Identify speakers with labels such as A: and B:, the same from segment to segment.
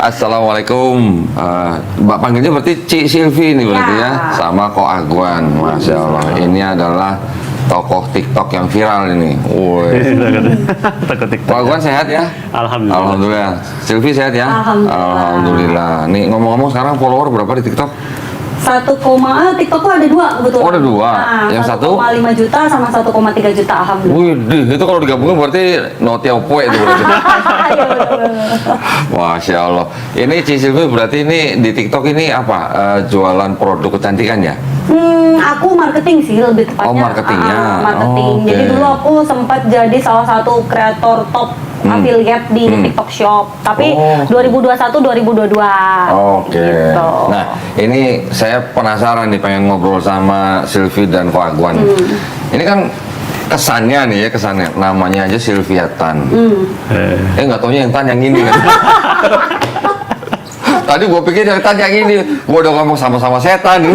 A: Assalamualaikum. Mbak panggilnya berarti Cik Silvi nih berarti ya, sama Ko Agwan. Masya Allah. Ini adalah tokoh TikTok yang viral ini. Woi. Ko Agwan sehat ya?
B: Alhamdulillah.
A: Alhamdulillah. Silvi sehat ya? Alhamdulillah. Nih ngomong-ngomong sekarang follower berapa di TikTok?
C: TikTok tuh ada 2 kebetulan.
A: Oh, ada 2. Yang satu
C: 1,5 juta sama 1,3 juta alhamdulillah.
A: Wih, itu kalau digabungin berarti Noti Oppo itu berarti.
C: Iya, betul.
A: Masya Allah. Ini Ci Silvi berarti ini di TikTok ini apa? Jualan produk kecantikan ya?
C: Aku marketing sih lebih tepatnya.
A: Oh, marketingnya.
C: Marketing.
A: Oh,
C: Jadi
A: oke.
C: dulu aku sempat jadi salah satu kreator top affiliate di TikTok Shop. Tapi
A: Oh.
C: 2021-2022.
A: Oke.
C: Gitu.
A: Nah, ini saya penasaran nih pengen ngobrol sama Silvi dan Ko Agwan. Ini kan kesannya nih ya, kesannya namanya aja Silvia Tan. Nggak taunya yang Tan yang ini kan. Tadi gue pikir yang Tan yang ini, gue udah ngomong sama-sama setan.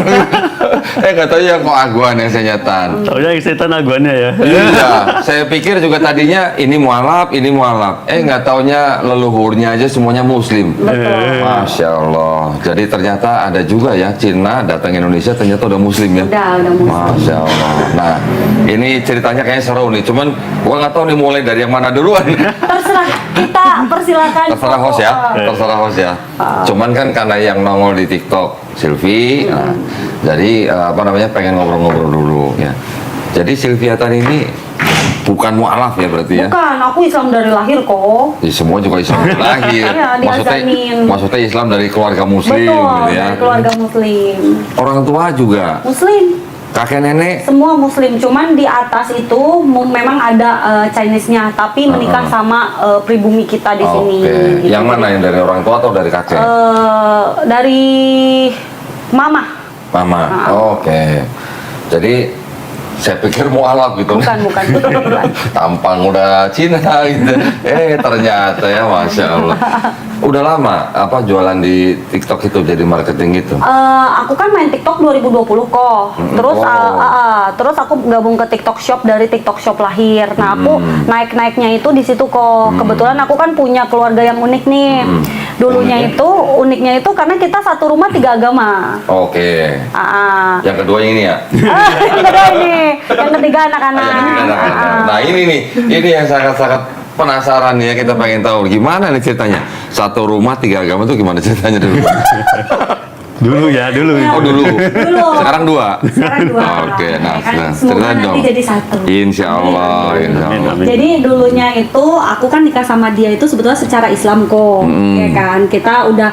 A: Nggak taunya yang Ko Agwan yang saya Tan.
B: Taunya yang setan aguannya ya.
A: Iya, saya pikir juga tadinya ini mualaf, ini mualaf. Nggak taunya leluhurnya aja semuanya Muslim. Masya Allah. Jadi ternyata ada juga ya Cina datang Indonesia ternyata udah Muslim ya.
C: Udah Muslim.
A: Masya Allah. Nah, ini ceritanya kayaknya seru nih. Cuman gua nggak tahu nih mulai dari yang mana duluan.
C: Terserah kita persilakan.
A: Terserah host ya, terserah host ya. Cuman kan karena yang nongol di TikTok Silvi, nah, jadi apa namanya pengen ngobrol-ngobrol dulu ya. Jadi Silvia Tan ini bukan mualaf ya berarti ya?
C: Bukan, aku Islam dari lahir kok.
A: Ya, semua juga Islam dari lahir.
C: Iya, diazanin.
A: Maksudnya Islam dari keluarga Muslim
C: Betul,
A: gitu ya.
C: dari keluarga Muslim.
A: Orang tua juga,
C: Muslim,
A: kakek nenek.
C: semua Muslim. Cuman di atas itu memang ada Chinese-nya, tapi menikah sama pribumi kita di sini.
A: Oke.
C: Gitu.
A: Yang mana yang dari orang tua atau dari kakek?
C: Dari mama.
A: Mama. Oke. Jadi saya pikir mualaf gitu.
C: Bukan.
A: Tampang udah Cina gitu. Ternyata ya Masya Allah. Udah lama apa jualan di TikTok itu jadi marketing gitu?
C: Aku kan main TikTok 2020 kok. Terus aku gabung ke TikTok Shop dari TikTok Shop lahir. Nah, aku naik-naiknya itu di situ kok. Kebetulan aku kan punya keluarga yang unik nih. Dulunya itu uniknya itu karena kita satu rumah 3 agama.
A: Oke. Yang kedua ini ya?
C: Yang kedua ini, yang ketiga anak-anak.
A: Yang ketiga anak-anak. Nah ini nih, ini yang sangat-sangat penasaran nih ya, kita pengen tahu gimana nih ceritanya. Satu rumah 3 agama itu gimana ceritanya dulu?
B: Dulu.
A: Oh dulu. Sekarang 2.
C: Sekarang 2.
A: Oke, nah,
C: semoga
A: ceritain dong.
C: nanti jadi 1.
A: Insya Allah, insya Allah.
B: Amin.
C: Jadi dulunya itu aku kan nikah sama dia itu sebetulnya secara Islam kok, ya kan. Kita udah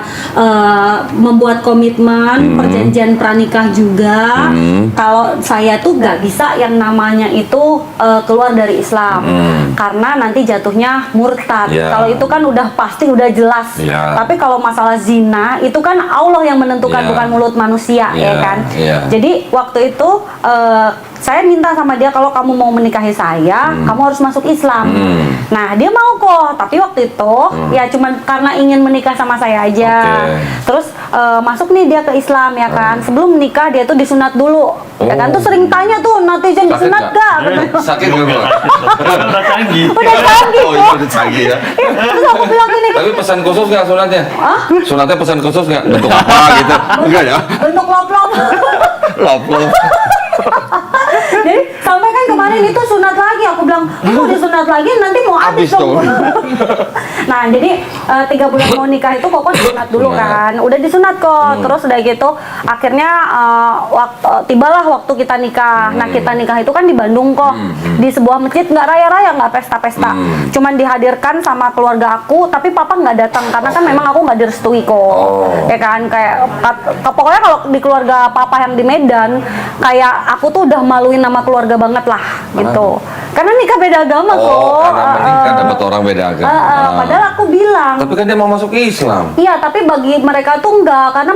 C: membuat komitmen, perjanjian pranikah juga. Kalau saya tuh nggak bisa yang namanya itu keluar dari Islam, karena nanti jatuhnya murtad.
A: Yeah.
C: Kalau itu kan udah pasti udah jelas.
A: Yeah.
C: Tapi kalau masalah zina itu kan Allah yang menentukan,
A: Yeah.
C: bukan mulut manusia, ya
A: Yeah.
C: kan.
A: Yeah.
C: Jadi waktu itu saya minta sama dia kalau kamu mau menikahi saya, kamu harus masuk Islam. Nah dia mau kok, tapi waktu itu ya cuman karena ingin menikah sama saya aja.
A: Oke.
C: Terus masuk nih dia ke Islam ya kan. Sebelum menikah dia tuh disunat dulu. Ya kan tuh sering tanya tuh netizen
A: Sakit
C: disunat
A: nggak?
C: gak?
A: Sakit nggak Bro?
B: Udah canggih.
C: Udah canggih
A: Oh
C: kok.
A: itu udah canggih ya.
C: Terus aku bilang gini,
A: Tapi pesan khusus nggak sunatnya? Sunatnya pesan khusus nggak? Bentuk apa gitu? Enggak ya?
C: bentuk lop-lop.
A: Lop-lop.
C: Jadi sampai kan kemarin itu sunat lagi, aku bilang mau disunat lagi nanti mau habis
A: Habis
C: dong.
A: dong.
C: Nah jadi 3 bulan mau nikah itu kok disunat dulu kan, udah disunat kok. Terus udah gitu akhirnya tibalah waktu kita nikah. Nah kita nikah itu kan di Bandung kok, di sebuah masjid, nggak raya-raya, nggak pesta-pesta, cuman dihadirkan sama keluarga aku, tapi papa nggak datang karena kan memang aku nggak direstui kok. Ya kan kayak pokoknya kalau di keluarga papa yang di Medan kayak aku tuh udah maluin nama keluarga banget lah gitu. Karena nikah beda agama kok.
A: Oh, karena menikah dapat orang beda agama.
C: Padahal aku bilang.
A: Tapi kan dia mau masuk Islam.
C: Iya, tapi bagi mereka tuh enggak, karena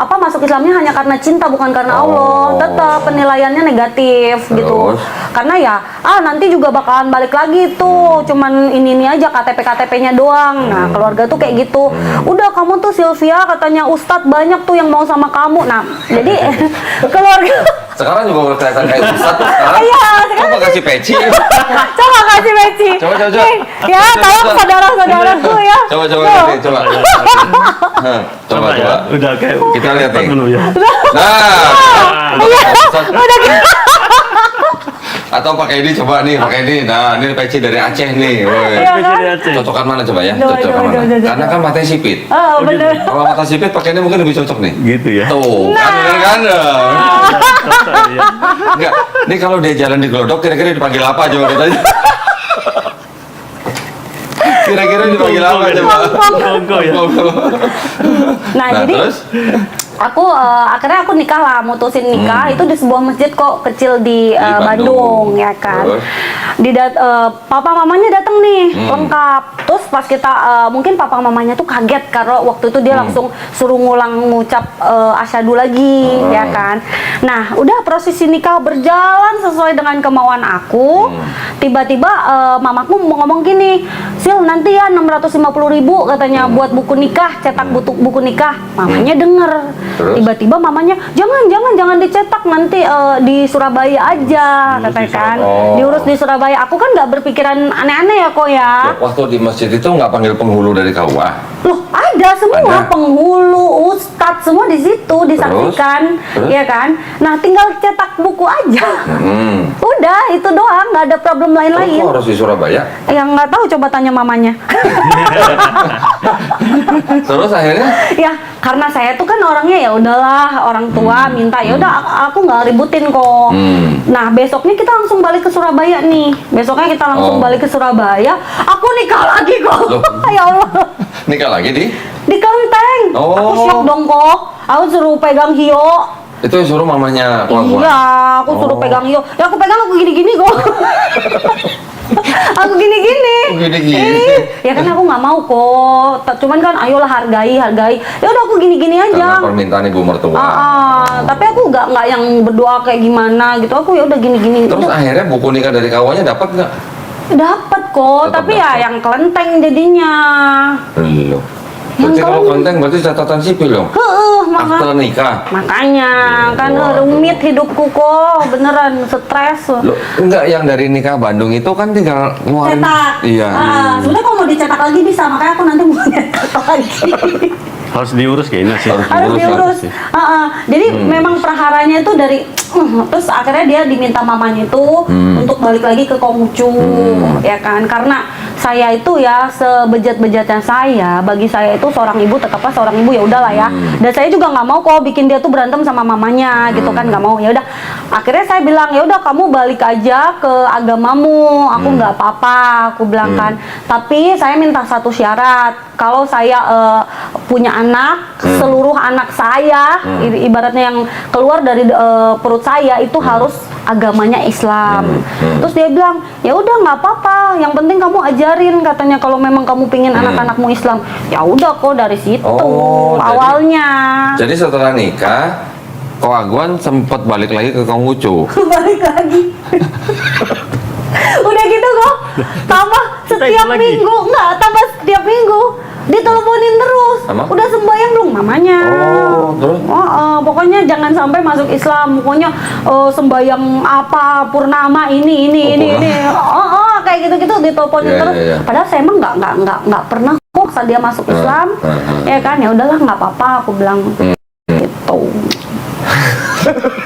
C: masuk Islamnya hanya karena cinta bukan karena Allah. Tetap penilaiannya negatif gitu. Karena ya nanti juga bakalan balik lagi tuh, cuman ini aja KTP-nya doang. Nah, keluarga tuh kayak gitu. Udah kamu tuh Silvia katanya Ustadz banyak tuh yang mau sama kamu. Nah, jadi keluarga
A: Sekarang juga udah kelihatan kayak ustad tuh sekarang.
C: Iya,
A: Coba kasih peci.
C: Coba kasih peci.
A: Coba.
C: Nih, ya, tolong saudara-saudaraku ya.
A: Coba
C: Tuh.
A: nanti, coba. Hah, coba.
B: ya. Udah kayak
A: Kita lihat nih.
B: dulu ya.
A: Nah,
C: Iya,
A: Ustaz.
C: udah gitu.
A: Atau pakai ini, coba nih, pakai ini. Nah, ini peci dari Aceh nih. Woi.
C: Iya kan?
B: Jadi Aceh.
A: Cocokan mana coba ya?
C: Coba,
A: Cocokan
C: coba,
A: mana?
C: coba.
A: Karena kan matanya sipit.
C: Oh, bener.
A: Kalau mata sipit pakai ini mungkin lebih cocok nih.
B: Gitu ya.
A: Tuh, kan bener kan?
B: Ya.
A: Enggak, ini kalau dia jalan di Glodok kira-kira dipanggil apa coba katanya? Kira-kira dipanggil apa coba?
B: Kongko ya.
C: Nah, jadi
A: terus?
C: aku akhirnya aku nikah lah, mutusin nikah itu di sebuah masjid kok kecil di
A: Bandung.
C: Bandung ya kan.
A: Terus?
C: Papa mamanya datang nih lengkap. Terus pas kita mungkin papa mamanya tuh kaget karena waktu itu dia langsung suruh ngulang ngucap asyhadu lagi ya kan. Nah, udah prosesi nikah berjalan sesuai dengan kemauan aku. Tiba-tiba mamaku mau ngomong gini, "Sil, nanti ya 650.000 katanya buat buku nikah, cetak buku nikah." Mamanya denger.
A: Terus?
C: Tiba-tiba mamanya, jangan dicetak, nanti di Surabaya aja katanya kan.
A: Oh.
C: Diurus di Surabaya. Aku kan nggak berpikiran aneh-aneh ya kok ya.
A: Waktu di masjid itu nggak panggil penghulu dari KUA?
C: Loh, ada semua
A: Ada?
C: penghulu, ustadz semua di situ disaksikan,
A: Terus?
C: ya kan? Nah, tinggal cetak buku aja. Udah, itu doang, nggak ada problem lain-lain.
A: Kok harus di Surabaya?
C: Yang nggak tahu coba tanya mamanya.
A: Terus akhirnya?
C: Ya, karena saya tuh kan orangnya ya udahlah, orang tua minta ya udah aku nggak ributin kok. Nah, besoknya kita langsung balik ke Surabaya nih. Besoknya kita langsung
A: Oh.
C: balik ke Surabaya. Aku nikah lagi kok.
A: Loh.
C: Ya Allah.
A: Nikah lagi
C: Di Kelenteng.
A: Oh.
C: Aku syok dong kok. Aku suruh pegang hio.
A: itu yang suruh mamanya pengakuan?
C: Iya, aku suruh
A: Oh.
C: pegang hio. Ya aku pegang aku gini-gini kok. Aku gini-gini.
A: Oh, gini-gini.
C: Ya kan aku nggak mau kok. Cuman kan ayolah hargai. Ya udah aku gini-gini aja.
A: Karena permintaan ibu mertua.
C: Tapi aku nggak yang berdoa kayak gimana gitu. Aku ya udah gini-gini.
A: Terus akhirnya buku nikah dari KUA-nya dapat nggak?
C: Dapat kok,
A: Tetap
C: tapi
A: dapat.
C: ya yang kelenteng jadinya.
A: Belum.
C: Yang
A: Berarti kalau
C: kalau-
A: kelenteng berarti catatan sipil dong? Akte nikah?
C: Makanya kan
A: Waduh.
C: rumit hidupku kok, beneran stres.
A: Loh, enggak, yang dari nikah Bandung itu kan tinggal ngeluarin.
C: Cetak.
A: Iya.
C: Sebenarnya kalau mau dicetak lagi bisa, makanya aku nanti mau cetak lagi.
B: Harus diurus kayaknya sih.
C: Harus diurus. Jadi memang praharanya itu dari terus akhirnya dia diminta mamanya itu untuk balik lagi ke Konghucu ya kan, karena saya itu ya sebejat-bejatnya saya, bagi saya itu seorang ibu tetaplah seorang ibu, ya udahlah ya. Dan saya juga nggak mau kok bikin dia tuh berantem sama mamanya gitu kan, nggak mau. Ya udah, akhirnya saya bilang ya udah kamu balik aja ke agamamu, aku nggak apa-apa, aku bilang kan. Tapi saya minta satu syarat, kalau saya punya anak, seluruh anak saya ibaratnya yang keluar dari perut saya itu harus agamanya Islam. Terus dia bilang ya udah nggak apa-apa, yang penting kamu ajarin katanya, kalau memang kamu pingin anak-anakmu Islam. Ya udah kok, dari situ
A: Oh,
C: awalnya.
A: Jadi setelah nikah, Ko Aguan sempat balik lagi ke Konghucu.
C: Balik lagi. Udah gitu kok, tambah setiap
B: lagi.
C: minggu, enggak, tambah setiap minggu diteleponin terus.
A: Emang?
C: Udah sembahyang belum mamanya?
A: Oh, terus?
C: Pokoknya jangan sampai masuk Islam. Pokoknya sembahyang apa, purnama ini. Kayak gitu-gitu diteleponin
A: Iya,
C: terus.
A: iya, iya.
C: Padahal saya emang nggak pernah kok saat dia masuk Islam. Ya kan, ya udahlah nggak apa-apa, aku bilang gitu.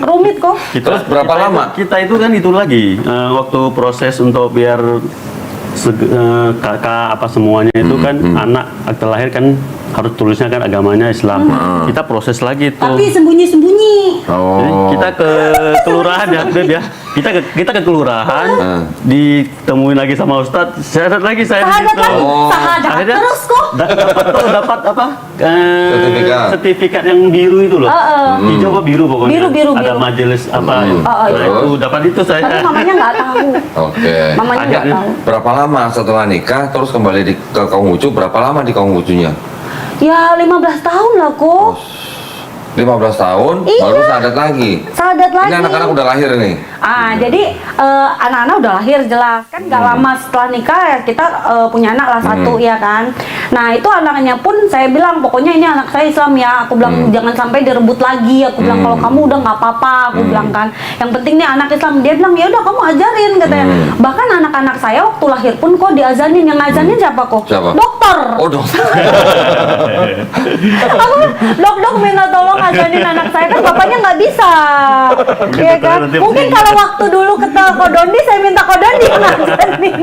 C: Rumit kok.
A: Terus berapa lama?
B: Kita itu kan itu lagi waktu proses untuk biar kakak apa semuanya itu kan anak akte lahir kan harus tulisnya kan agamanya Islam. Kita proses lagi itu.
C: Tapi sembunyi-sembunyi.
B: Jadi kita ke kelurahan ya, Beb ya. Kita ke kelurahan, ditemuin lagi sama Ustadz. Syahadat lagi saya di
C: Sahadat
B: situ.
C: lagi,
A: Oh.
C: sahadat
B: Akhirnya
C: terus kok.
B: dapat apa?
A: Sertifikat.
B: Sertifikat yang biru itu loh. Hijau apa biru pokoknya.
C: Biru.
B: Ada majelis apa. Nah,
C: iya.
B: itu dapat itu saya.
C: Tapi mamanya nggak tahu.
A: Oke.
C: Mamanya nggak
B: Akhirnya-
C: tahu.
A: Berapa lama setelah nikah terus kembali ke Konghucu? Berapa lama di Konghucunya?
C: Ya 15 tahun lah kok.
A: 15 tahun
C: Iya.
A: baru sahadat lagi.
C: Sahadat lagi.
A: Ini anak-anak udah lahir nih.
C: Jadi anak-anak udah lahir jelas kan, nggak lama setelah nikah ya kita punya anak lah satu ya kan. Nah itu anaknya pun saya bilang pokoknya ini anak saya Islam ya. Aku bilang jangan sampai direbut lagi. Aku bilang kalau kamu udah nggak apa-apa. Aku bilang kan. Yang penting nih anak Islam. Dia bilang ya udah kamu ajarin katanya. Bahkan anak-anak saya waktu lahir pun kok diazanin. Yang ngazanin siapa kok?
A: Siapa?
C: Dokter.
A: Oh dokter.
C: Aku dok minta tolong ajarin anak saya kan bapaknya nggak bisa. Iya kan? Mungkin kalau waktu dulu ke Kodondi saya minta Kodondi yang ngajarin.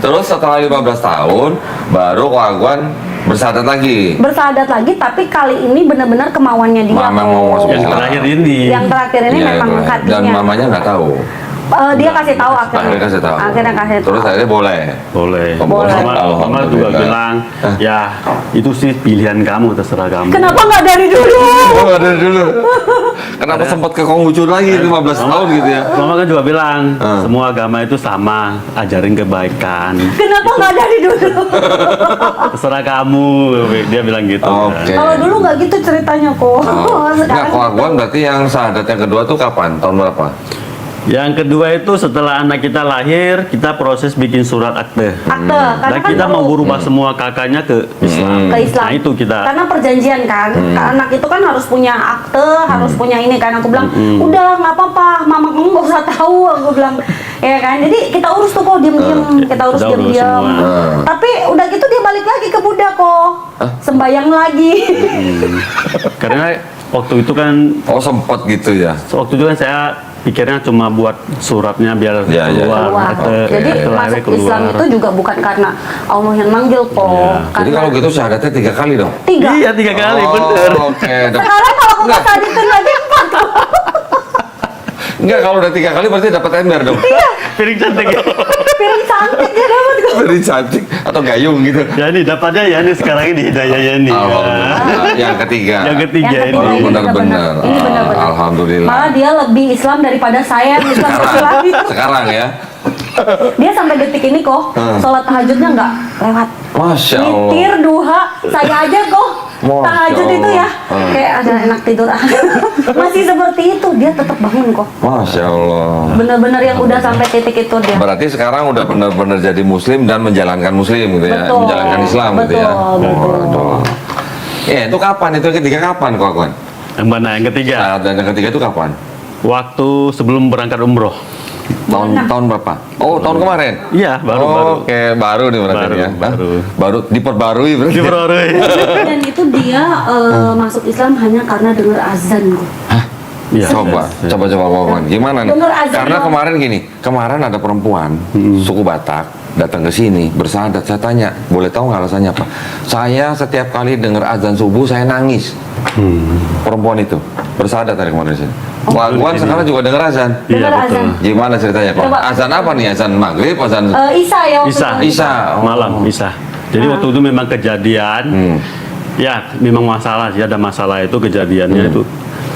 A: Terus setelah 15 tahun baru Ko Agwan bersahadat lagi.
C: Bersahadat lagi tapi kali ini benar-benar kemauannya dia.
A: Mama mau masuk
B: Yang
A: Islam.
B: terakhir ini.
C: Yang terakhir ini
A: Iya,
C: memang
A: iya.
C: hatinya.
A: Dan mamanya nggak tahu.
C: Dia kasih tahu akhirnya.
A: Akhirnya kasih tahu.
C: Akhirnya kasih tahu.
A: Terus akhirnya boleh.
B: Boleh.
A: Oh, boleh.
B: Mama juga
A: Alhamdulillah.
B: bilang, ya itu sih pilihan kamu, terserah kamu.
C: Kenapa nggak dari dulu?
A: Oh, ada dulu. Kenapa sempat ke Konghucu lagi 15 tahun gitu ya?
B: Mama kan juga bilang, semua agama itu sama, ajarin kebaikan.
C: Kenapa nggak dari dulu?
B: Terserah kamu, dia bilang gitu.
A: Oke.
C: Kalau dulu nggak gitu ceritanya kok.
A: Nah,
C: Sekarang
A: Ko Agwan berarti yang sahadat yang kedua tuh kapan? Tahun berapa?
B: Yang kedua itu setelah anak kita lahir, kita proses bikin surat akte.
C: akte, karena
B: Dan
C: kan
B: kita mau
C: perlu
B: berubah semua kakaknya ke Islam.
C: ke Islam.
B: Nah itu kita.
C: Karena perjanjian kan, anak itu kan harus punya akte, harus punya ini kan. Aku bilang, udah nggak apa-apa, mama kamu nggak usah tahu. Aku bilang, ya kan. Jadi kita urus tuh kok diam-diam, kita urus
B: Kita urus
C: diam-diam.
B: semua.
C: Tapi udah gitu dia balik lagi ke Buddha kok, sembayang lagi.
B: Karena waktu itu kan,
A: Oh sempat gitu ya.
B: saya pikirnya cuma buat suratnya biar
A: Ya, ya.
B: keluar.
C: Keluar. Jadi
B: akte lahir
C: masuk Islam itu juga bukan karena Allah yang manggil kok.
B: Iya.
A: Jadi kalau gitu sahadatnya 3 kali dong?
C: 3.
B: Iya 3 kali, bener.
A: Oke.
C: Sekarang kalau aku nggak sadikin lagi 4.
A: Enggak, kalau udah 3 kali berarti dapat ember dong.
B: Piring cantik.
C: Piring cantik ya dapat kok.
A: Dari cantik atau gayung gitu.
B: Ya ini dapatnya ya ini sekarang ini hidayahnya ini.
A: Alhamdulillah. Yang ketiga.
B: Yang ketiga
C: Yang
B: ini.
C: ketiga ini
A: benar-benar.
C: Ini benar-benar.
A: Alhamdulillah.
C: Malah dia lebih Islam daripada saya yang Islam lagi.
A: Sekarang ya.
C: Dia sampai detik ini kok sholat tahajudnya nggak lewat.
A: Masya Allah.
C: Witir, duha, saya aja kok
A: Masya
C: tahajud itu ya
A: Allah.
C: kayak ada enak tidur. Masih seperti itu dia tetap bangun kok.
A: Masya Allah.
C: Bener-bener yang udah sampai titik itu dia.
A: Berarti sekarang udah benar-benar jadi muslim dan menjalankan muslim gitu ya.
C: Betul.
A: Menjalankan Islam gitu ya.
C: Betul.
A: Waduh. Ya, itu kapan? Itu yang ketiga kapan Ko Agwan?
B: Yang mana? Yang ketiga.
A: Dan yang ketiga itu kapan?
B: Waktu sebelum berangkat umroh.
A: Tahun berapa? Oh, tahun kemarin.
B: Iya, baru.
A: Oke, baru nih berarti
B: Baru,
A: ya. Nah,
B: baru.
A: baru diperbarui berarti.
B: Di Peroroi.
C: Dan itu dia masuk Islam hanya karena dengar azan kok.
B: Iya.
A: Coba Ko Agwan. Gimana nih?
C: Dengar azan
A: Karena
C: dong.
A: kemarin gini, kemarin ada perempuan suku Batak datang ke sini bersahadat. Saya tanya, boleh tahu nggak alasannya apa? Saya setiap kali dengar azan subuh saya nangis. Perempuan itu bersahadat dari kemarin sini. Ko Agwan sekarang juga dengar azan.
B: Iya,
C: Dengar
B: betul.
C: azan.
A: Gimana ceritanya kok?
C: Coba.
A: Azan apa nih? Azan maghrib? Azan
C: Isa ya waktu
B: Isa.
C: itu.
A: Isa? Oh.
B: Malam bisa. Jadi waktu itu memang kejadian. Ya, memang masalah sih, ada masalah itu kejadiannya itu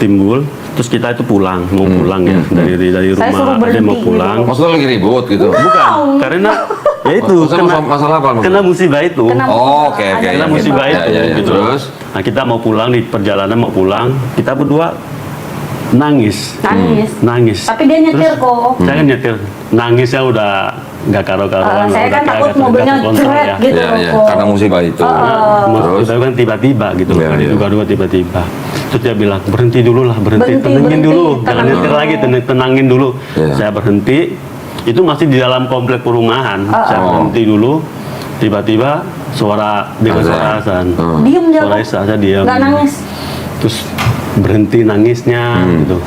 B: timbul. Terus kita itu pulang, mau pulang ya dari
C: Saya suruh
B: rumah, ada yang mau
C: berhenti
B: pulang.
A: Maksudnya lagi ribut gitu?
B: Bukan, karena ya itu
A: Maksudnya masalah apa?
B: kena musibah itu.
C: Kena
A: Oh, oke.
B: Kena musibah
A: Ya,
B: itu
A: ya, ya.
B: gitu.
A: Terus?
B: Nah, kita mau pulang di perjalanan mau pulang, kita berdua nangis.
C: Nangis. Tapi dia nyetir kok.
B: Saya kan nyetir, nangisnya udah nggak karo-karuan.
C: Saya
B: udah
C: kan takut
B: kayak
C: mobilnya
B: nggak kontrol
C: cret
B: ya.
C: gitu
A: Iya,
C: loh
A: iya,
C: kok.
A: karena musibah itu. Terus?
B: Kita kan tiba-tiba gitu,
A: Iya,
B: kan
A: iya.
B: diduga-duga tiba-tiba. Terus dia bilang berhenti dulu lah, berhenti, tenangin
C: Berhenti,
B: dulu,
C: tenang
B: jangan nyetir
C: dulu.
B: lagi, tenangin dulu.
A: Iya.
B: Saya berhenti, itu masih di dalam komplek perumahan. Saya berhenti dulu, tiba-tiba dengar suara azan.
C: Diem dia
B: Suara
C: kok.
B: Isa, saya diam.
C: Nggak nangis.
B: Terus berhenti nangisnya gitu.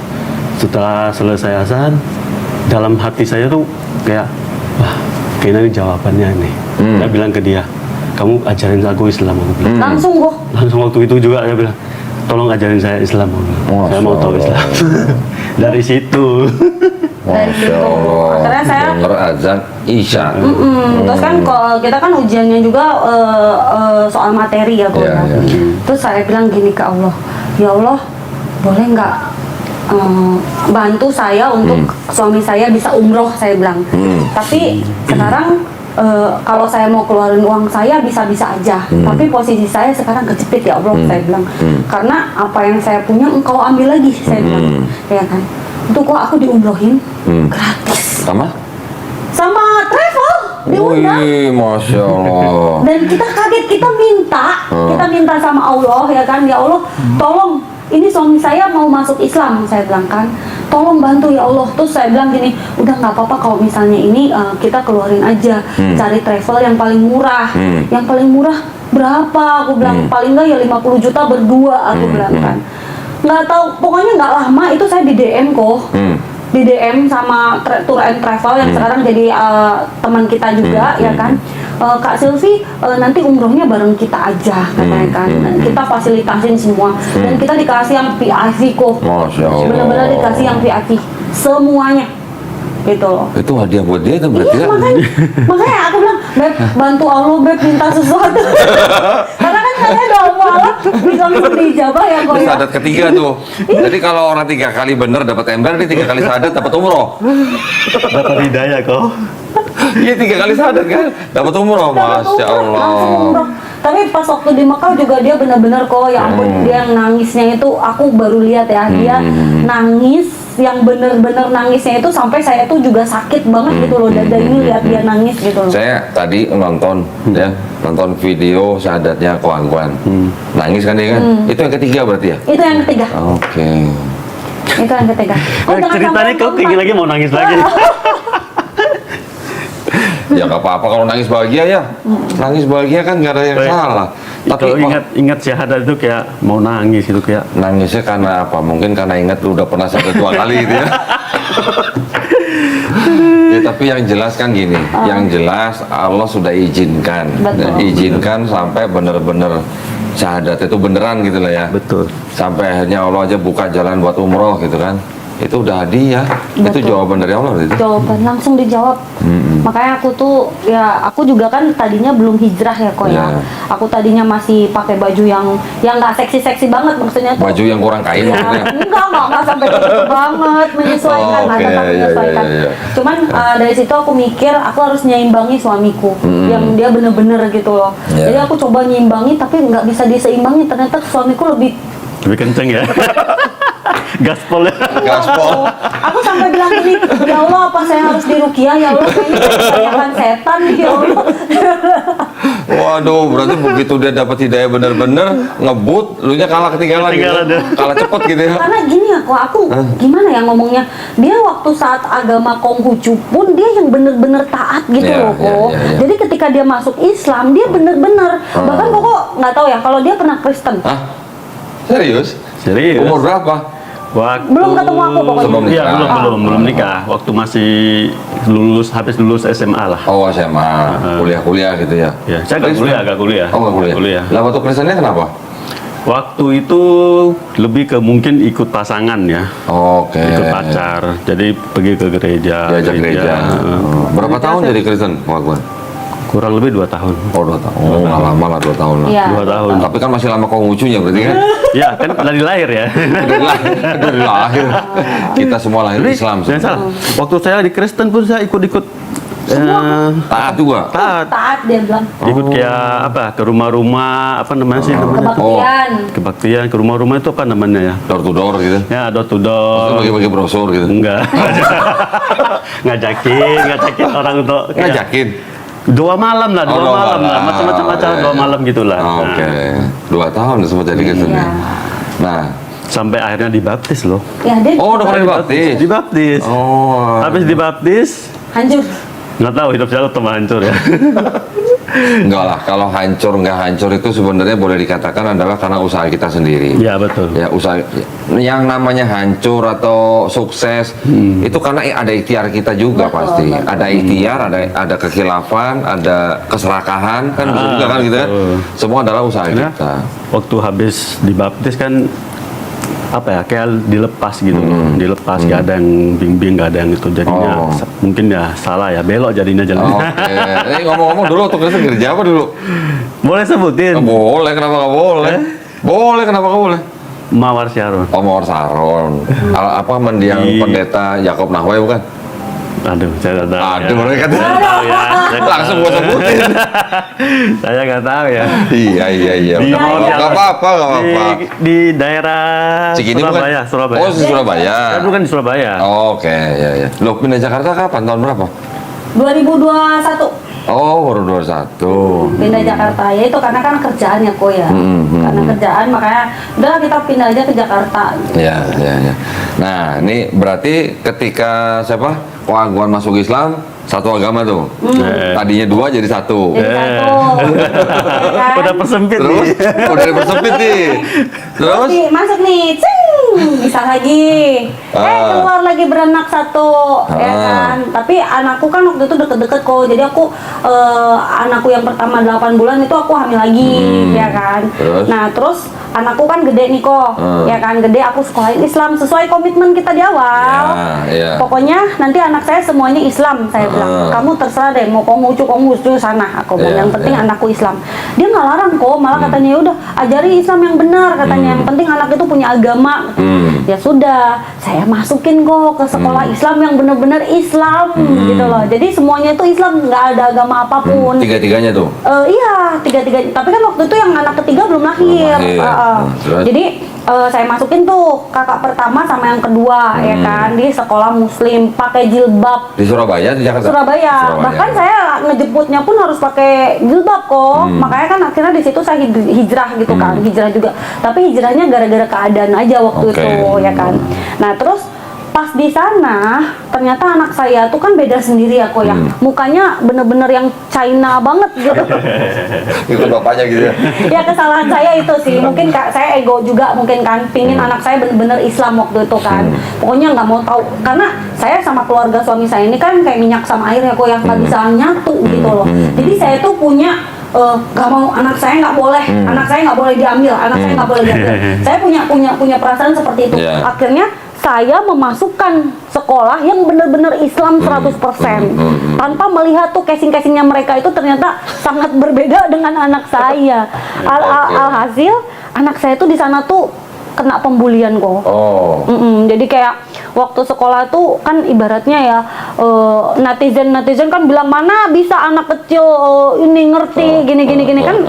B: Setelah selesai azan, dalam hati saya tuh kayak, wah, kayaknya ini jawabannya nih. Saya bilang ke dia, kamu ajarin aku Islam. Aku bilang.
C: Langsung kok.
B: Langsung waktu itu juga dia bilang, tolong ajarin saya Islam. Aku bilang.
A: Masya
B: Saya mau tahu
A: Allah.
B: Islam. Dari situ.
C: Dari
A: Masya
C: situ.
A: Allah.
C: Akhirnya saya
A: Dengar azan Isya.
C: Terus kan kalau kita kan ujiannya juga soal materi ya kok.
A: Iya,
C: ya.
A: iya.
C: Terus saya bilang gini ke Allah, ya Allah boleh nggak bantu saya untuk suami saya bisa umroh, saya bilang. Tapi sekarang kalau saya mau keluarin uang saya bisa-bisa aja. Tapi posisi saya sekarang kejepit ya Allah, saya bilang. Karena apa yang saya punya engkau ambil lagi, saya bilang. Ya kan. Itu kok aku diumrohin
A: Hmm.
C: gratis
A: Sama?
C: sama travel diundang.
A: Wih, Masya Allah.
C: Dan kita kaget, kita minta sama Allah ya kan, ya Allah tolong, ini suami saya mau masuk Islam, saya bilang kan, tolong bantu ya Allah. Terus saya bilang gini, udah nggak apa-apa kalau misalnya ini kita keluarin aja, cari travel yang paling murah. Yang paling murah berapa? Aku bilang paling nggak ya 50 juta berdua, aku bilang kan. Nggak tahu, pokoknya nggak lama itu saya di DM kok. Di DM sama Tour and Travel yang sekarang jadi teman kita juga ya kan. Kak Silvi nanti umrohnya bareng kita aja katanya kan. Dan kita fasilitasin semua dan kita dikasih yang VIP kok.
A: Masya Allah.
C: Benar-benar dikasih yang VIP semuanya gitu loh.
A: Itu hadiah buat dia kan berarti
C: Iya,
A: ya?
C: makanya aku bilang, Beb, bantu Allah, Beb, minta sesuatu. Karena kan saya doa mualaf bisa langsung dijabah ya kok
A: Itu
C: ya.
A: syahadat ketiga tuh. Jadi kalau orang 3 kali bener dapat ember, dia 3 kali syahadat dapat umroh.
B: Dapat hidayah kok.
A: Iya 3 kali syahadat kan, dapat umroh.
C: Dapat
A: Masya
C: umroh, langsung
A: Allah.
C: umroh. Tapi pas waktu di Mekah juga dia benar-benar kok, ya ampun, dia yang nangisnya itu aku baru lihat ya, dia nangis yang bener-bener nangisnya itu sampai saya tuh juga sakit banget gitu loh, dada ini lihat dia nangis gitu loh.
A: Saya tadi nonton nonton video syahadatnya Ko Angguan. Nangis kan dia kan? Itu yang ketiga berarti ya?
C: Itu yang ketiga.
A: Oke.
C: Itu yang ketiga. Jangan
B: Ceritanya
C: sampai
B: kau tinggi lagi mau nangis lagi.
A: Ya nggak apa-apa kalau nangis bahagia ya. Nangis bahagia kan nggak ada yang salah. Tapi
B: Kalau ingat syahadat itu kayak mau nangis itu kayak
A: nangisnya karena apa? Mungkin karena ingat lu udah pernah syahadat 2 kali gitu ya. Ya tapi yang jelas kan gini, yang jelas Allah sudah izinkan,
C: Betul.
A: izinkan sampai bener-bener syahadat itu beneran gitu lah ya.
B: betul.
A: Sampai akhirnya Allah aja buka jalan buat umroh gitu kan. Itu udah hadiah, itu
C: Betul.
A: jawaban dari Allah gitu.
C: Jawaban langsung dijawab. Makanya aku tuh ya aku juga kan tadinya belum hijrah ya kok ya.
A: Iya.
C: Aku tadinya masih pakai baju yang nggak seksi-seksi banget maksudnya tuh.
A: Baju yang kurang kain
C: Ya,
A: maksudnya.
C: enggak sampai gitu banget, menyesuaikan,
A: Oh,
C: nggak
A: oke,
C: tetap
A: iya,
C: menyesuaikan.
A: iya, iya.
C: Cuman dari situ aku mikir aku harus nyeimbangi suamiku yang dia bener-bener gitu loh.
A: Iya.
C: Jadi aku coba nyeimbangi tapi nggak bisa diseimbangi, ternyata suamiku lebih
B: Lebih kenceng ya. Gaspol ya.
A: Gaspol.
C: Aku sampai bilang gini, ya Allah apa saya harus dirukiah ya Allah, kayaknya saya kebanyakan setan nih ya Allah.
A: Waduh, berarti begitu dia dapat hidayah bener-bener ngebut, lu nya kalah ketinggalan gitu.
B: Ketinggalan dia.
A: Kalah cepet gitu ya.
C: Karena gini ya kok aku gimana ya ngomongnya, dia waktu saat agama Konghucu pun dia yang bener-bener taat gitu
A: Iya,
C: loh kok.
A: iya, iya.
C: Jadi ketika dia masuk Islam dia bener-bener, bahkan kok nggak tahu ya kalau dia pernah Kristen.
A: Hah? Serius?
B: Serius.
A: Umur berapa?
B: Waktu
C: Belum ketemu aku pokoknya.
A: Sebelum
B: Iya,
A: nikah.
B: belum nikah. Waktu masih habis lulus SMA lah.
A: Oh SMA, kuliah-kuliah gitu ya?
B: Ya, saya agak kuliah.
A: Oh nggak kuliah? Lah waktu Kristennya kenapa?
B: Waktu itu lebih ke mungkin ikut pasangan ya,
A: Oke.
B: ikut pacar. Jadi pergi ke gereja.
A: Diajak gereja. Oh. Berapa tahun jadi Kristen? Wah,
B: Kurang lebih 2 tahun.
A: Oh 2 tahun. Oh nggak lama lah 2 tahun lah.
C: Iya.
B: 2 tahun.
A: Tapi kan masih lama Konghucunya berarti kan?
B: Ya, kan dari lahir ya.
A: Dari lahir. Kita semua lahir Islam.
B: Jangan salah. Waktu saya di Kristen pun saya ikut-ikut
A: Taat juga.
B: taat.
C: Taat dia bilang.
B: Ikut kayak apa? Ke rumah-rumah apa namanya sih namanya?
C: Kebaktian.
B: Kebaktian ke rumah-rumah itu apa namanya ya?
A: Door to door gitu.
B: Ya, door to
A: Terus
B: door.
A: bagi-bagi brosur gitu.
B: Enggak. ngajakin orang untuk kayak
A: Ngajakin.
B: 2 malam lah, 2
A: Oh, 2
B: malam lah,
A: malam.
B: macam-macam acara
A: Iya,
B: 2
A: iya.
B: malam gitulah.
A: Oh,
B: Nah,
A: Oke. 2 tahun sempat jadi Kristen
C: Iya.
A: ya. Nah.
B: sampai akhirnya dibaptis loh.
C: Ya dia
A: Oh udah pernah dibaptis.
B: Dibaptis.
A: Oh.
B: Habis dibaptis,
C: hancur.
B: nggak tahu hidup saya tambah hancur ya.
A: Enggak lah, kalau hancur nggak hancur itu sebenarnya boleh dikatakan adalah karena usaha kita sendiri.
B: Ya betul.
A: Ya usaha yang namanya hancur atau sukses itu karena ada ikhtiar kita juga
C: Betul,
A: pasti.
C: betul.
A: Ada ikhtiar, ada kekhilafan, ada keserakahan kan bisa juga kan gitu kan.
B: betul.
A: Semua adalah usaha
B: Karena
A: kita.
B: waktu habis dibaptis kan apa ya kayak dilepas gitu, dilepas nggak ada yang bimbing, nggak ada yang itu jadinya
A: Oh.
B: mungkin ya salah ya belok jadinya jalannya.
A: Oke. Ngomong-ngomong dulu tuh Kristen gereja apa dulu?
B: Boleh sebutin?
A: Boleh, kenapa nggak boleh? Boleh, kenapa nggak boleh?
B: Mawar Syaron.
A: Oh, Mawar Saron. Apa mendiang
B: Di-
A: pendeta Yakob Nahway bukan?
B: Aduh, saya nggak tahu.
A: Aduh,
B: ya.
A: mereka tuh
B: Tahu ya. Saya
A: langsung gua sebutin.
B: Saya nggak tahu ya.
A: Iya.
B: Di
A: Nggak
B: mall yang-
A: apa-apa.
B: Di daerah
A: Cikini bukan?
B: Surabaya, Surabaya.
A: Oh, Surabaya.
B: Saya dulu kan di Surabaya.
A: Oke, ya. Lo pindah Jakarta kapan? Tahun berapa?
C: 2021
A: Oh, baru 21.
C: pindah Jakarta, ya itu karena kan kerjaan ya kok ya, karena kerjaan makanya udah kita pindah aja ke Jakarta.
A: Ya. Nah, ini berarti ketika siapa? Ko Aguan masuk Islam, satu agama tuh. Tadinya 2 jadi 1.
C: Jadi satu, ya kan?
B: Udah persempit
A: Terus
B: nih.
A: udah dipersempit nih. Terus
C: Nih, masuk nih, bisa lagi. Keluar lagi beranak satu, ya kan. Tapi anakku kan waktu itu deket-deket kok. Jadi aku anakku yang pertama 8 bulan itu aku hamil lagi, ya kan.
A: Terus?
C: Nah, terus anakku kan gede nih kok, ya kan, gede. Aku sekolahin Islam sesuai komitmen kita di awal.
A: Ya.
C: Pokoknya nanti anak saya semuanya Islam, saya bilang. Kamu terserah deh, mau Konghucu sana. Aku bilang, yang penting anakku Islam. Dia nggak larang kok, malah katanya ya udah ajari Islam yang benar katanya. Yang penting anak itu punya agama. Ya sudah, saya masukin kok ke sekolah Islam yang benar-benar Islam gitu loh. Jadi semuanya itu Islam, nggak ada agama apapun.
A: Tiga-tiganya tuh.
C: Iya, tiga-tiga. Tapi kan waktu itu yang anak ketiga belum lahir.
A: Belum lahir. Terus?
C: Jadi saya masukin tuh kakak pertama sama yang kedua, ya kan, di sekolah Muslim, pakai jilbab.
A: Di Surabaya, di Jakarta?
C: Surabaya. Bahkan saya ngejemputnya pun harus pakai jilbab kok. Makanya kan akhirnya di situ saya hijrah gitu kan, hijrah juga. Tapi hijrahnya gara-gara keadaan aja waktu
A: Oke.
C: itu, ya kan. Nah terus pas di sana ternyata anak saya tuh kan beda sendiri ya kok ya. Mukanya bener-bener yang China banget gitu.
A: Ikut bapaknya gitu ya.
C: Ya kesalahan saya itu sih, mungkin saya ego juga mungkin kan, pingin anak saya bener-bener Islam waktu itu kan. Pokoknya nggak mau tahu, karena saya sama keluarga suami saya ini kan kayak minyak sama air ya kok, yang nggak bisa nyatu gitu loh. Jadi saya tuh punya nggak mau anak saya nggak boleh, anak saya nggak boleh diambil, anak saya nggak boleh diambil. Saya punya perasaan seperti itu.
A: Yeah.
C: Akhirnya saya memasukkan sekolah yang benar-benar Islam 100%, tanpa melihat tuh casing-casingnya mereka itu ternyata sangat berbeda dengan anak saya. Alhasil anak saya tuh di sana tuh kena pembulian kok.
A: Oh.
C: Jadi kayak waktu sekolah tuh kan ibaratnya ya, netizen kan bilang mana bisa anak kecil ini ngerti gini kan,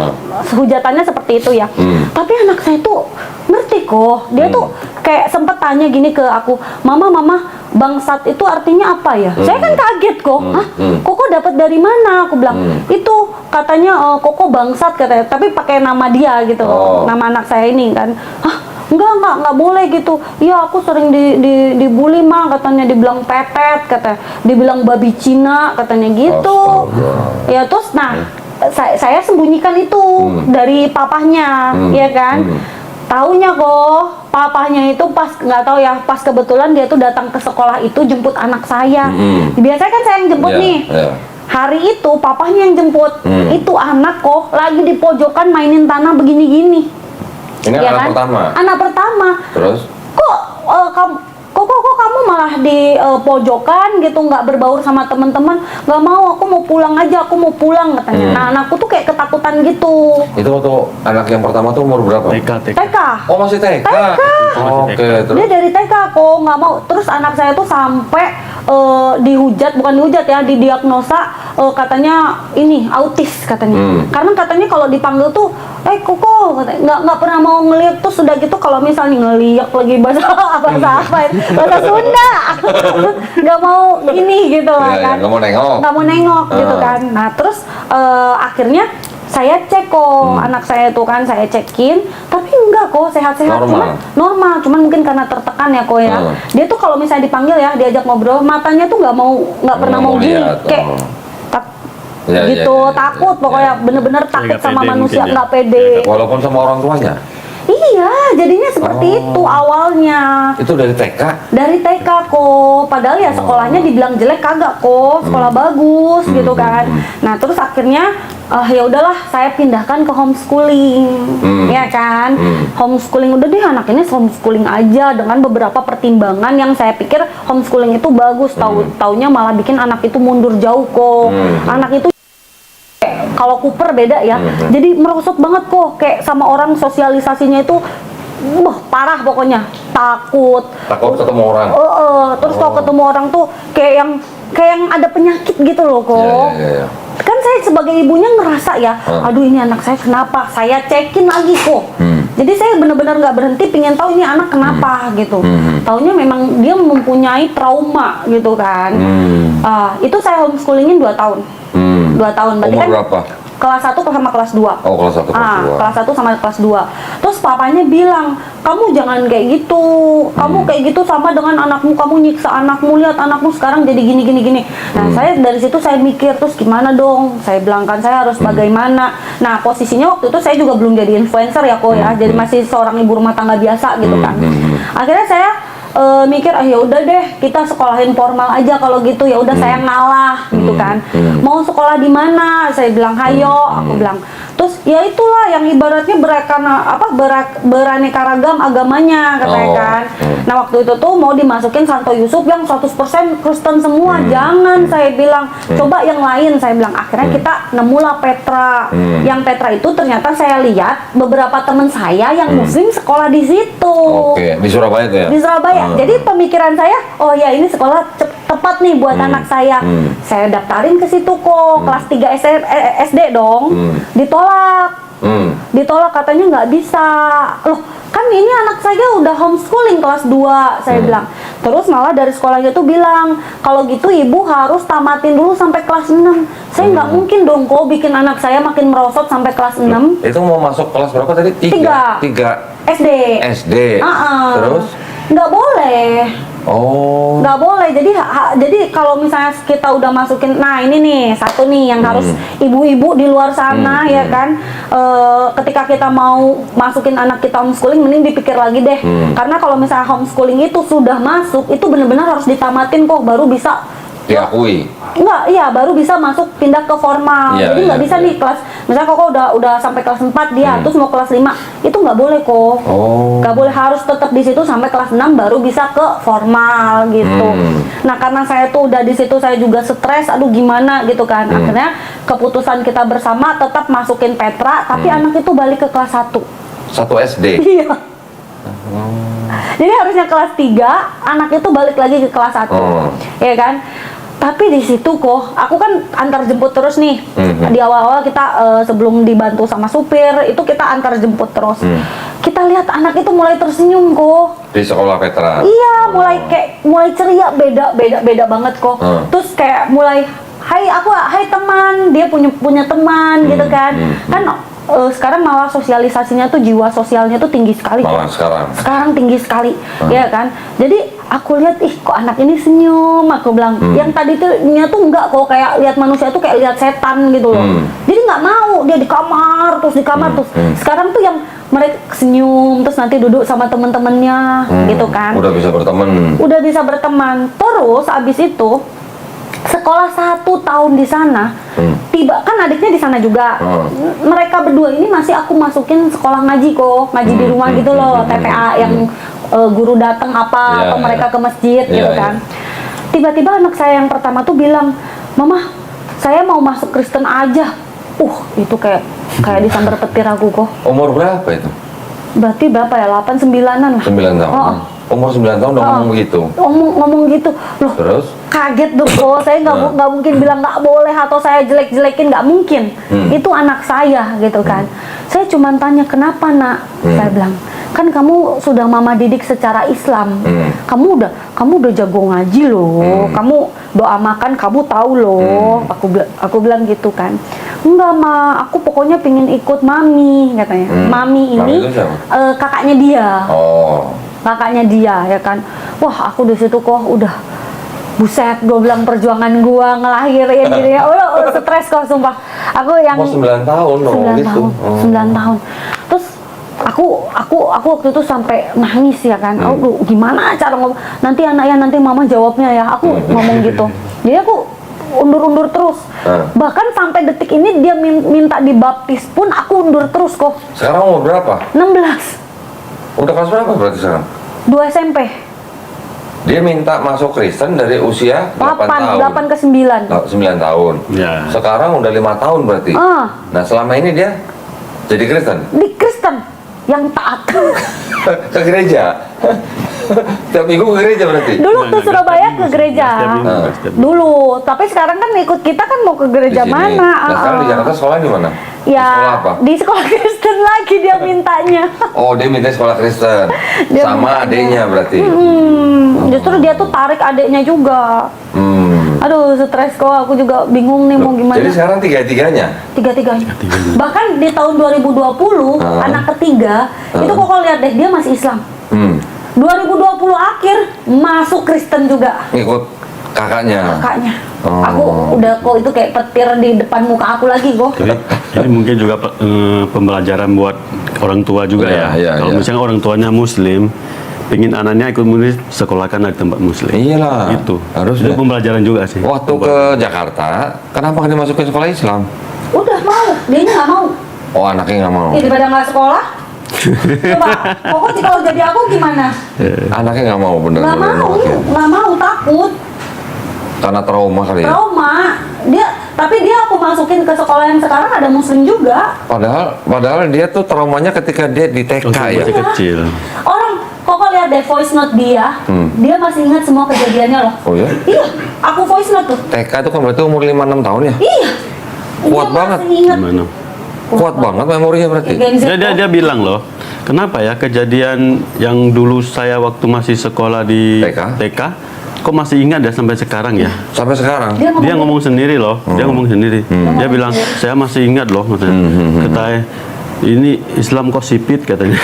C: hujatannya seperti itu ya. Tapi anak saya tuh ngerti kok. Dia tuh kayak sempet tanya gini ke aku, mama bangsat itu artinya apa ya? Saya kan kaget kok. Hah? Koko dapat dari mana? Aku bilang itu katanya Koko bangsat katanya, tapi pakai nama dia gitu, nama anak saya ini kan. Hah? Enggak boleh gitu. Ya aku sering dibully mah, katanya dibilang pepet, katanya dibilang babi Cina, katanya gitu. Ya terus saya sembunyikan itu dari papahnya, ya kan. Taunya kok papahnya itu pas nggak tahu ya, pas kebetulan dia tuh datang ke sekolah itu jemput anak saya. Biasanya kan saya yang jemput nih. Hari itu papahnya yang jemput. Itu anak kok lagi di pojokan mainin tanah begini-gini.
A: Ini
C: Ya
A: anak
C: kan?
A: pertama.
C: Anak pertama.
A: Terus?
C: Kok kamu malah di pojokan gitu, nggak berbaur sama teman-teman? Nggak mau, aku mau pulang aja, aku mau pulang katanya. Nah anakku tuh kayak ketakutan gitu.
A: Itu waktu anak yang pertama tuh umur berapa?
B: TK.
C: TK.
A: Oh, masih TK. Oke, terus.
C: Dia dari TK kok nggak mau. Terus anak saya tuh sampai bukan dihujat ya, didiagnosa katanya ini autis katanya. Karena katanya kalau dipanggil tuh Koko katanya, nggak pernah mau ngeliat. Terus sudah gitu kalau misalnya ngeliat lagi bahasa Sunda nggak mau ini gitu lah kan,
A: nggak mau nengok
C: gitu kan. Nah terus akhirnya saya cek kok anak saya tuh kan, saya cekin, tapi enggak kok, sehat-sehat, normal, cuman mungkin karena tertekan ya kok ya. Dia tuh kalau misalnya dipanggil ya, diajak ngobrol, matanya tuh nggak pernah mau gini, kayak takut pokoknya, bener-bener takut sama manusia, nggak pede.
A: Walaupun sama orang tuanya.
C: Iya, jadinya seperti itu awalnya.
A: Itu dari TK?
C: Dari TK kok, padahal ya sekolahnya dibilang jelek kagak kok, sekolah bagus gitu kan. Nah terus akhirnya ya udahlah saya pindahkan ke homeschooling, ya kan. Homeschooling udah deh, anak ini homeschooling aja dengan beberapa pertimbangan yang saya pikir homeschooling itu bagus. Taunya malah bikin anak itu mundur jauh kok. Anak itu kalau Cooper beda ya, jadi merosot banget kok, kayak sama orang sosialisasinya itu parah pokoknya, takut
A: ketemu orang.
C: terus kalau ketemu orang tuh kayak yang ada penyakit gitu loh kok.
A: Iya.
C: Kan saya sebagai ibunya ngerasa ya, aduh ini anak saya kenapa, saya cekin lagi kok. Jadi saya benar-benar nggak berhenti pingin tahu ini anak kenapa gitu. Taunya memang dia mempunyai trauma gitu kan. Itu saya homeschoolingin 2 tahun. 2 tahun berarti
A: Umur
C: kan
A: berapa?
C: kelas 1 sama kelas 2.
A: Oh, kelas 1 kelas 2.
C: Kelas 1 sama kelas 2. Terus papanya bilang, "Kamu jangan kayak gitu. Kamu kayak gitu sama dengan anakmu, kamu nyiksa anakmu, lihat anakmu sekarang jadi gini." Nah, saya dari situ saya mikir, terus gimana dong? Saya bilang kan saya harus bagaimana. Nah, posisinya waktu itu saya juga belum jadi influencer ya kok ya. Jadi masih seorang ibu rumah tangga biasa gitu kan. Akhirnya saya mikir ya udah deh kita sekolahin formal aja kalau gitu, ya udah saya ngalah gitu kan. Mau sekolah di mana? Saya bilang hayo, aku bilang. Terus ya itulah yang ibaratnya beraneka ragam agamanya katanya kan. Nah, waktu itu tuh mau dimasukin Santo Yusuf yang 100% Kristen semua. Jangan, saya bilang. Coba yang lain, saya bilang. Akhirnya kita nemulah Petra. Yang Petra itu ternyata saya lihat beberapa teman saya yang muslim sekolah di situ.
A: Oke, di Surabaya tuh ya?
C: Di Surabaya. Jadi pemikiran saya, oh ya ini sekolah tepat nih buat anak saya. Saya daftarin ke situ kok, kelas 3 SD dong. Ditolak katanya nggak bisa. Loh, kan ini anak saya udah homeschooling kelas 2, saya bilang. Terus malah dari sekolahnya tuh bilang, kalau gitu ibu harus tamatin dulu sampai kelas 6. Saya nggak mungkin dong kok bikin anak saya makin merosot sampai kelas 6.
A: Itu mau masuk kelas berapa tadi? 3
C: SD.
A: SD. Terus?
C: Nggak boleh.
A: Oh.
C: Nggak boleh. Jadi kalau misalnya kita udah masukin, nah ini nih satu nih yang harus ibu-ibu di luar sana ya kan, ketika kita mau masukin anak kita homeschooling, mending dipikir lagi deh. Karena kalau misalnya homeschooling itu sudah masuk, itu benar-benar harus ditamatin kok, baru bisa
A: diakui.
C: Enggak, iya baru bisa masuk pindah ke formal. Jadi nggak bisa nih kelas, misalnya kok udah sampai kelas 4 dia, terus mau kelas 5, itu nggak boleh kok. Nggak boleh, harus tetap di situ sampai kelas 6 baru bisa ke formal gitu. Nah, karena saya tuh udah di situ, saya juga stres, aduh gimana gitu kan. Akhirnya keputusan kita bersama tetap masukin Petra, tapi anak itu balik ke kelas 1.
A: 1 SD.
C: Iya. Jadi harusnya kelas 3, anak itu balik lagi ke kelas 1. Ya kan? Tapi di situ kok, aku kan antar jemput terus nih. Di awal-awal kita sebelum dibantu sama supir, itu kita antar jemput terus. Kita lihat anak itu mulai tersenyum kok.
A: Di sekolah Petra.
C: Iya, mulai ceria, beda banget kok. Terus kayak mulai, hai teman, dia punya teman gitu kan. Kan sekarang malah sosialisasinya tuh, jiwa sosialnya tuh tinggi sekali.
A: Malah
C: sekarang tinggi sekali, ya kan. Jadi aku lihat, kok anak ini senyum, aku bilang. Yang tadi tuh enggak kok, kayak lihat manusia tuh kayak lihat setan gitu loh. Jadi nggak mau, dia di kamar terus. Sekarang tuh yang mereka senyum, terus nanti duduk sama temen-temennya gitu kan.
A: Udah bisa berteman.
C: Terus abis itu sekolah 1 tahun di sana, tiba kan adiknya di sana juga. Mereka berdua ini masih aku masukin sekolah ngaji kok, ngaji di rumah gitu loh, TPA yang guru datang atau mereka ke masjid gitu kan. Tiba-tiba anak saya yang pertama tuh bilang, "Mama, saya mau masuk Kristen aja." Itu kayak disambar petir aku kok.
A: Umur berapa itu?
C: Berarti berapa ya? 8-9-an lah.
A: 9 tahun. Umur 9 tahun udah ngomong begitu.
C: Ngomong gitu. Loh,
A: terus?
C: Kaget dong kok. Saya nggak mungkin bilang nggak boleh atau saya jelek-jelekin, nggak mungkin. Itu anak saya gitu kan. Saya cuma tanya, "Kenapa, Nak?" Saya bilang, "Kan kamu sudah mama didik secara Islam. Kamu udah jago ngaji loh. Kamu doa makan kamu tahu loh." Aku bilang gitu kan. "Enggak, Ma, aku pokoknya pingin ikut Mami," katanya. Mami ini kakaknya dia. Kakaknya dia ya kan. Wah, aku di situ kok udah buset, gue bilang perjuangan gue ngelahirin gitu ya. Stres kok sumpah. Aku yang
A: 9 tahun dong gitu.
C: 9 tahun. Terus aku waktu itu sampai nangis ya kan. Aku gimana cara ngomong? Nanti mama jawabnya ya. Aku ngomong gitu. Jadi aku undur terus. Bahkan sampai detik ini dia minta dibaptis pun aku undur terus kok.
A: Sekarang umur berapa?
C: 16.
A: Udah kelas berapa berarti sekarang?
C: 2 SMP.
A: Dia minta masuk Kristen dari usia 8 tahun.
C: 8 ke 9.
A: 9 tahun.
B: Ya.
A: Sekarang udah 5 tahun berarti. Nah, selama ini dia jadi Kristen?
C: Di Kristen. yang taat.
A: Ke gereja. Tiap minggu ke gereja berarti.
C: Dulu ke Surabaya ke gereja.
B: Setiap minggu, setiap minggu.
C: Dulu, tapi sekarang kan ikut kita kan mau ke gereja
A: Di sini.
C: mana?
A: Nah, sekarang di Jakarta sekolah di mana? Di
C: Ya,
A: sekolah apa?
C: di sekolah Kristen lagi dia mintanya.
A: Oh, dia minta sekolah Kristen.
C: Dia
A: Sama
C: mintanya.
A: adiknya berarti.
C: Justru dia tuh tarik adiknya juga. Aduh, stres kok. Aku juga bingung nih mau gimana.
A: Jadi sekarang tiga-tiganya?
C: Tiga-tiganya. Bahkan di tahun 2020, anak ketiga, itu kok lihat deh, dia masih Islam. 2020 akhir, masuk Kristen juga.
A: Ngikut kakaknya.
C: Kakaknya.
A: Oh.
C: Aku udah kok itu kayak petir di depan muka aku lagi kok.
B: Ini mungkin juga pembelajaran buat orang tua juga
A: Iya,
B: ya.
A: iya,
B: Kalau
A: iya.
B: misalnya orang tuanya Muslim, pengen anaknya ikut sekolahkan di tempat Muslim.
A: Iyalah,
B: Itu
A: harusnya.
B: Itu pembelajaran juga sih.
A: Waktu ke Jakarta, kenapa nggak dimasukin sekolah Islam?
C: Udah mau, dia nggak mau.
A: Oh, anaknya nggak mau.
C: Daripada nggak sekolah. Coba, pokoknya kalau jadi aku gimana?
A: Anaknya nggak mau bener.
C: Nggak mau,
A: Oke.
C: nggak mau, takut.
A: Karena trauma kali ya.
C: Trauma. Tapi dia aku masukin ke sekolah yang sekarang ada Muslim juga.
A: Padahal dia tuh traumanya ketika dia di TK
B: Waktu
A: ya.
B: masih kecil.
C: Orang, kok lihat deh voice note dia, dia masih ingat semua kejadiannya loh.
A: Oh ya?
C: Iya, aku voice note tuh.
A: TK itu kan berarti umur 5-6 tahun ya?
C: Iya.
A: Kuat
C: Dia
A: banget.
C: masih ingat.
B: Gimana?
A: Kuat banget memorinya berarti.
C: Gen Z
B: Dia bilang loh, kenapa ya kejadian yang dulu saya waktu masih sekolah di
A: TK?
B: kok masih ingat ya sampai sekarang ya?
A: Sampai sekarang.
B: Dia ngomong sendiri loh, dia ngomong sendiri. Dia bilang, saya masih ingat loh, katanya. Katanya, ini Islam kok sipit katanya.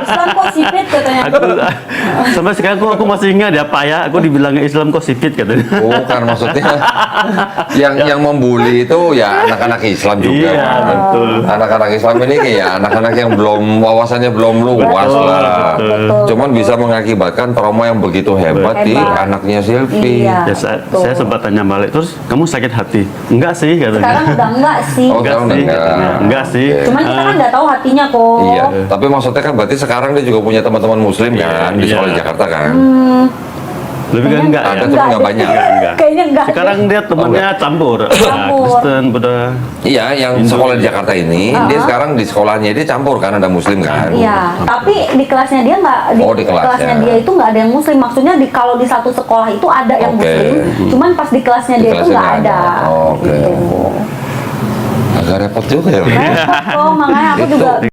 C: Islam kok sipit katanya.
B: Aku sampai sekarang aku masih ingat ya Pak ya, aku dibilangnya Islam kok sipit katanya.
A: Bukan maksudnya yang membuli itu ya anak-anak Islam juga.
B: Iya,
A: kan?
B: betul.
A: Anak-anak Islam ini kayak anak-anak yang belum wawasannya belum luas lah.
C: betul.
A: Cuman bisa mengakibatkan trauma yang begitu hebat di
C: Hebat.
A: anaknya Silvi.
C: Iya.
B: Ya, saya
C: betul.
B: sempat tanya balik, terus kamu sakit hati? Enggak sih katanya.
C: Sekarang udah enggak sih.
A: Oh,
B: Enggak
A: sekarang
B: sih,
A: udah
B: katanya.
A: enggak.
B: Enggak sih.
C: Cuman kita kan nggak tahu hatinya kok.
A: Iya, tapi maksudnya kan berarti sekarang dia juga punya teman-teman Muslim kan di
B: Iya.
A: sekolah di Jakarta kan.
B: Lebih kan enggak ya?
A: Ada tuh nggak
C: deh.
A: banyak.
B: Enggak.
C: Kayaknya enggak.
B: Sekarang dia temannya campur.
C: Campur.
B: Kristen, Buddha.
A: Iya, yang sekolah di Jakarta ini dia sekarang di sekolahnya dia campur kan ada Muslim kan.
C: Iya, tapi di kelasnya dia nggak
A: Oh, di kelasnya.
C: dia itu nggak ada yang Muslim. Maksudnya kalau di satu sekolah itu ada yang
A: Oke.
C: Muslim, cuman pas di kelasnya
A: Di
C: dia itu
A: kelasnya
C: nggak
A: nggak
C: ada.
A: ada. Oke.
C: Gitu.
A: Agak repot juga ya.
C: Repot kok, makanya aku
A: Itu.
C: juga